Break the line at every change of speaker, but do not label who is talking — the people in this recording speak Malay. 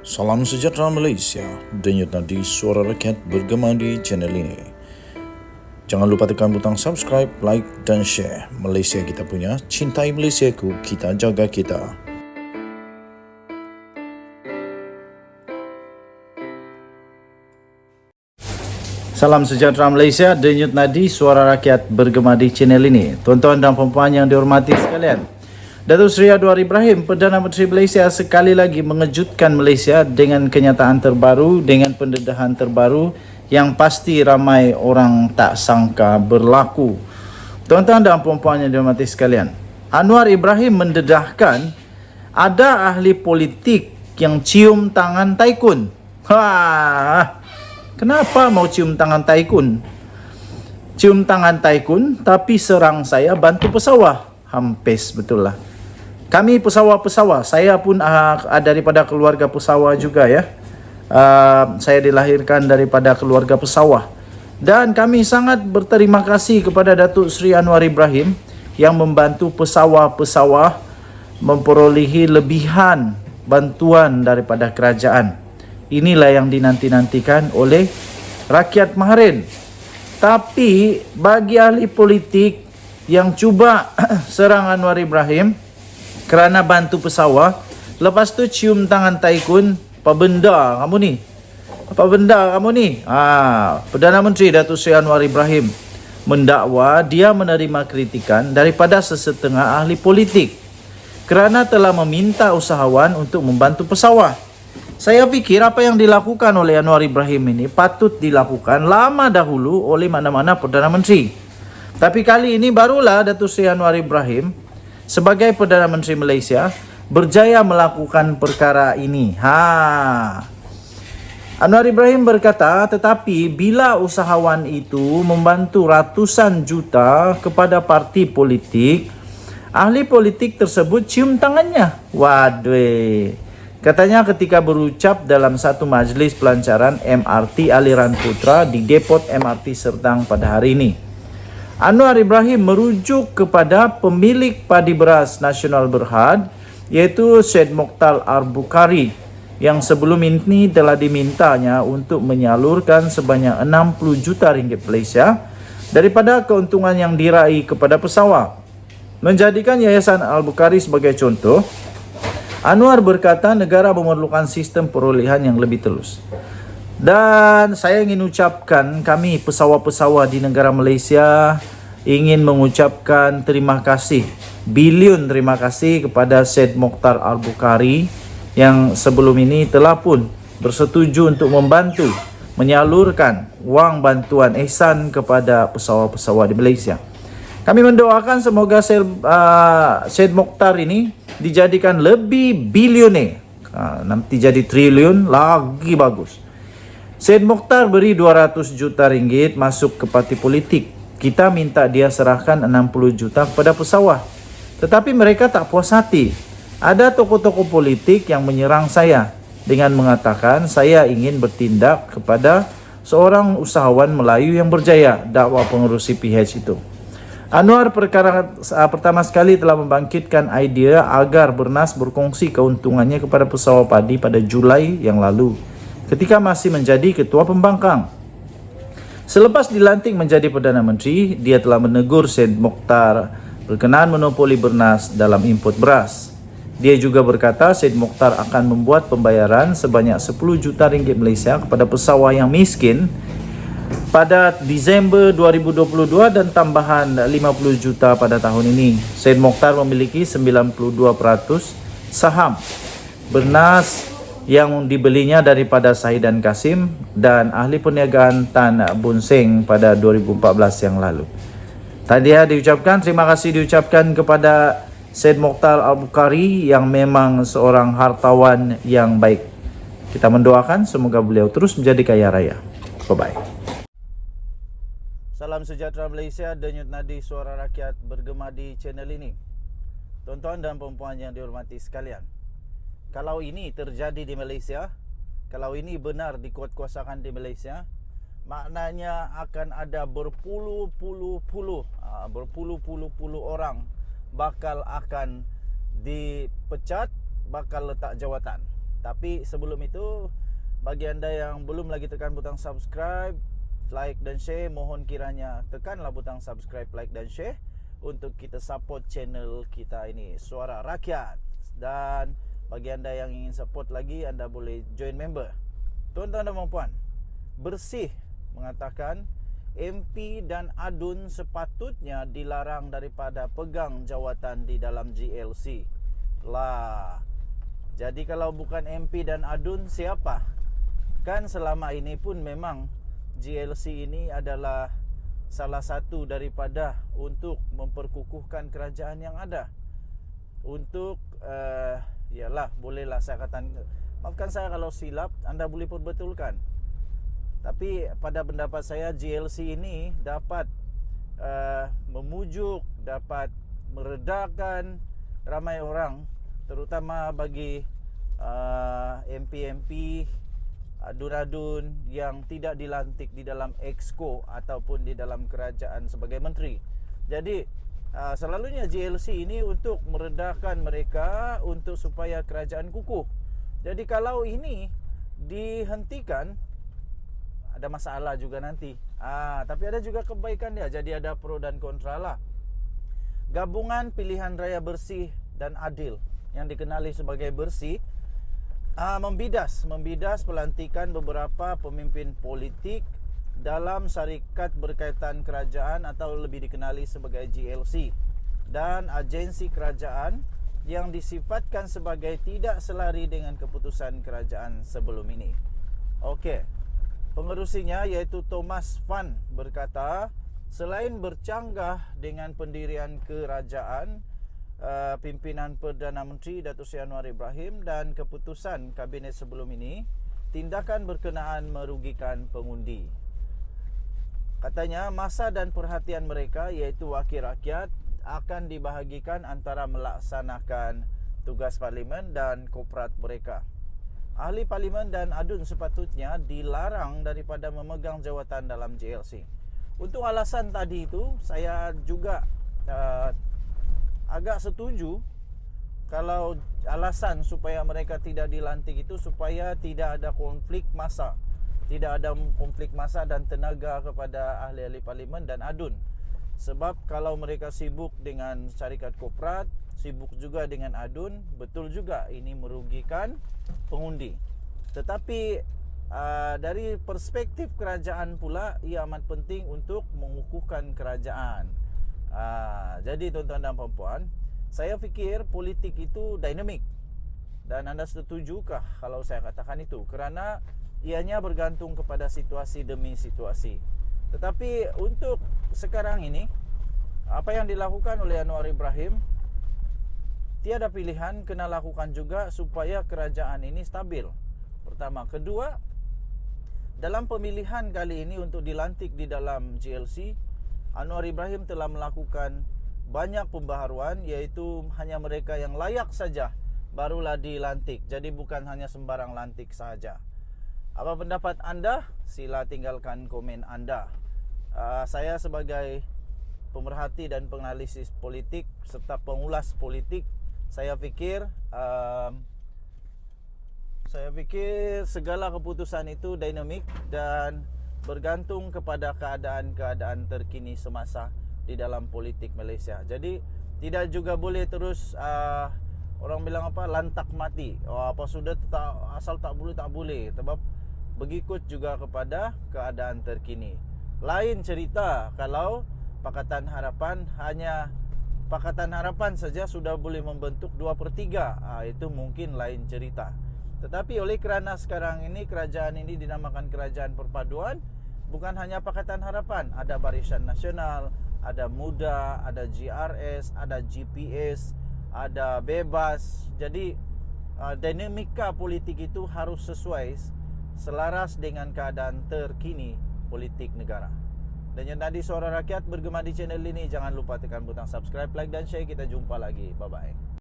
Salam sejahtera Malaysia, denyut nadi suara rakyat bergema di channel ini. Jangan lupa tekan butang subscribe, like dan share. Malaysia kita punya, cintai Malaysiaku, kita jaga kita. Salam sejahtera Malaysia, denyut nadi suara rakyat bergema di channel ini. Tuan-tuan dan puan-puan yang dihormati sekalian, Datuk Seri Anwar Ibrahim, Perdana Menteri Malaysia, sekali lagi mengejutkan Malaysia dengan kenyataan terbaru, dengan pendedahan terbaru yang pasti ramai orang tak sangka berlaku. Tuan-tuan dan puan-puan yang dihormati sekalian, Anwar Ibrahim mendedahkan ada ahli politik yang cium tangan Taikun. Kenapa mau cium tangan Taikun? Cium tangan Taikun tapi serang saya bantu pesawah. Hampis betul lah. Kami pesawah-pesawah, saya pun daripada keluarga pesawah juga ya. Saya dilahirkan daripada keluarga pesawah. Dan kami sangat berterima kasih kepada Datuk Seri Anwar Ibrahim yang membantu pesawah-pesawah memperolehi lebihan bantuan daripada kerajaan. Inilah yang dinanti-nantikan oleh rakyat Bahrain. Tapi bagi ahli politik yang cuba serang Anwar Ibrahim kerana bantu pesawah, lepas tu cium tangan Taikun, apa benda kamu ni? Apa benda kamu ni? Perdana Menteri Datuk Seri Anwar Ibrahim mendakwa dia menerima kritikan daripada sesetengah ahli politik kerana telah meminta usahawan untuk membantu pesawah. Saya fikir apa yang dilakukan oleh Anwar Ibrahim ini patut dilakukan lama dahulu oleh mana-mana Perdana Menteri. Tapi kali ini barulah Datuk Seri Anwar Ibrahim sebagai Perdana Menteri Malaysia berjaya melakukan perkara ini. Anwar Ibrahim berkata, tetapi bila usahawan itu membantu ratusan juta kepada parti politik, ahli politik tersebut cium tangannya. Waduh. Katanya ketika berucap dalam satu majlis pelancaran MRT Aliran Putra di Depot MRT Serdang pada hari ini. Anwar Ibrahim merujuk kepada pemilik padi beras Nasional Berhad, iaitu Syed Mokhtar Al-Bukhari, yang sebelum ini telah dimintanya untuk menyalurkan sebanyak 60 juta ringgit Malaysia daripada keuntungan yang diraih kepada pesawat. Menjadikan Yayasan Al-Bukhari sebagai contoh, Anwar berkata negara memerlukan sistem perolehan yang lebih telus. Dan saya ingin ucapkan, kami pesawah-pesawah di negara Malaysia ingin mengucapkan terima kasih, bilion terima kasih kepada Syed Mokhtar Al-Bukhari yang sebelum ini telah pun bersetuju untuk membantu menyalurkan wang bantuan ihsan kepada pesawah-pesawah di Malaysia. Kami mendoakan semoga Syed Mokhtar ini dijadikan lebih bilioner, nanti jadi triliun, lagi bagus. Syed Mokhtar beri 200 juta ringgit masuk ke parti politik. Kita minta dia serahkan 60 juta kepada pesawah. Tetapi mereka tak puas hati. Ada tokoh-tokoh politik yang menyerang saya dengan mengatakan saya ingin bertindak kepada seorang usahawan Melayu yang berjaya, dakwa pengerusi PH itu. Anwar pertama sekali telah membangkitkan idea agar Bernas berkongsi keuntungannya kepada pesawat padi pada Julai yang lalu, ketika masih menjadi ketua pembangkang. Selepas dilantik menjadi Perdana Menteri, dia telah menegur Syed Mokhtar berkenaan monopoli Bernas dalam import beras. Dia juga berkata Syed Mokhtar akan membuat pembayaran sebanyak 10 juta ringgit Malaysia kepada pesawat yang miskin pada Disember 2022 dan tambahan 50 juta pada tahun ini. Syed Mokhtar memiliki 92% saham Bernas yang dibelinya daripada Sahidan Kasim dan ahli perniagaan Tan Boon Seng pada 2014 yang lalu. Tadi terima kasih diucapkan kepada Syed Mokhtar Al-Bukhari yang memang seorang hartawan yang baik. Kita mendoakan semoga beliau terus menjadi kaya raya. Bye-bye. Salam sejahtera Malaysia, denyut nadi suara rakyat bergema di channel ini. Tuan-tuan dan puan-puan yang dihormati sekalian, kalau ini terjadi di Malaysia, kalau ini benar dikuatkuasakan di Malaysia, maknanya akan ada berpuluh-puluh orang bakal akan dipecat, bakal letak jawatan. Tapi sebelum itu, bagi anda yang belum lagi tekan butang subscribe, like dan share, mohon kiranya tekanlah butang subscribe, like dan share untuk kita support channel kita ini, Suara Rakyat. Dan bagi anda yang ingin support lagi, anda boleh join member. Tuan-tuan dan puan-puan, Bersih mengatakan MP dan Adun sepatutnya dilarang daripada pegang jawatan di dalam GLC. Lah, jadi kalau bukan MP dan Adun, siapa? Kan selama ini pun memang GLC ini adalah salah satu daripada untuk memperkukuhkan kerajaan yang ada. Untuk yalah, bolehlah saya katakan, maafkan saya kalau silap, anda boleh perbetulkan. Tapi pada pendapat saya, GLC ini dapat memujuk, dapat meredakan ramai orang, terutama bagi MP-MP, adun-adun yang tidak dilantik di dalam Exco ataupun di dalam kerajaan sebagai menteri. Jadi selalunya GLC ini untuk meredakan mereka, untuk supaya kerajaan kukuh. Jadi kalau ini dihentikan, ada masalah juga nanti. Tapi ada juga kebaikan dia. Jadi ada pro dan kontra lah. Gabungan Pilihan Raya Bersih dan Adil, yang dikenali sebagai Bersih, membidas pelantikan beberapa pemimpin politik dalam syarikat berkaitan kerajaan atau lebih dikenali sebagai GLC, dan agensi kerajaan yang disifatkan sebagai tidak selari dengan keputusan kerajaan sebelum ini. Okey, pengerusinya iaitu Thomas Van berkata, selain bercanggah dengan pendirian kerajaan, pimpinan Perdana Menteri Datuk Seri Anwar Ibrahim dan keputusan kabinet sebelum ini, tindakan berkenaan merugikan pengundi. Katanya masa dan perhatian mereka iaitu wakil rakyat akan dibahagikan antara melaksanakan tugas parlimen dan korporat mereka. Ahli parlimen dan adun sepatutnya dilarang daripada memegang jawatan dalam GLC. Untuk alasan tadi itu, saya juga agak setuju kalau alasan supaya mereka tidak dilantik itu supaya tidak ada konflik massa. Tidak ada konflik massa dan tenaga kepada ahli-ahli parlimen dan adun. Sebab kalau mereka sibuk dengan syarikat korporat, sibuk juga dengan adun, betul juga ini merugikan pengundi. Tetapi dari perspektif kerajaan pula, ia amat penting untuk mengukuhkan kerajaan. Jadi tuan-tuan dan puan-puan, saya fikir politik itu dinamik. Dan anda setujukah kalau saya katakan itu? Kerana ianya bergantung kepada situasi demi situasi. Tetapi untuk sekarang ini, apa yang dilakukan oleh Anwar Ibrahim, tiada pilihan, kena lakukan juga supaya kerajaan ini stabil. Pertama. Kedua, dalam pemilihan kali ini untuk dilantik di dalam GLC, Anwar Ibrahim telah melakukan banyak pembaharuan, iaitu hanya mereka yang layak saja barulah dilantik. Jadi bukan hanya sembarang lantik saja. Apa pendapat anda? Sila tinggalkan komen anda. Saya sebagai pemerhati dan penganalisis politik serta pengulas politik, saya fikir segala keputusan itu dinamik dan bergantung kepada keadaan-keadaan terkini semasa di dalam politik Malaysia. Jadi tidak juga boleh terus orang bilang apa, lantak mati. Apa sudah asal tak boleh. Sebab mengikut juga kepada keadaan terkini. Lain cerita kalau Pakatan Harapan hanya Pakatan Harapan saja sudah boleh membentuk 2/3. Itu mungkin lain cerita. Tetapi oleh kerana sekarang ini kerajaan ini dinamakan Kerajaan Perpaduan, bukan hanya Pakatan Harapan, ada Barisan Nasional, ada Muda, ada GRS, ada GPS, ada Bebas. Jadi dinamika politik itu harus sesuai, selaras dengan keadaan terkini politik negara. Dan yang tadi Suara Rakyat bergema di channel ini, jangan lupa tekan butang subscribe, like dan share. Kita jumpa lagi. Bye-bye.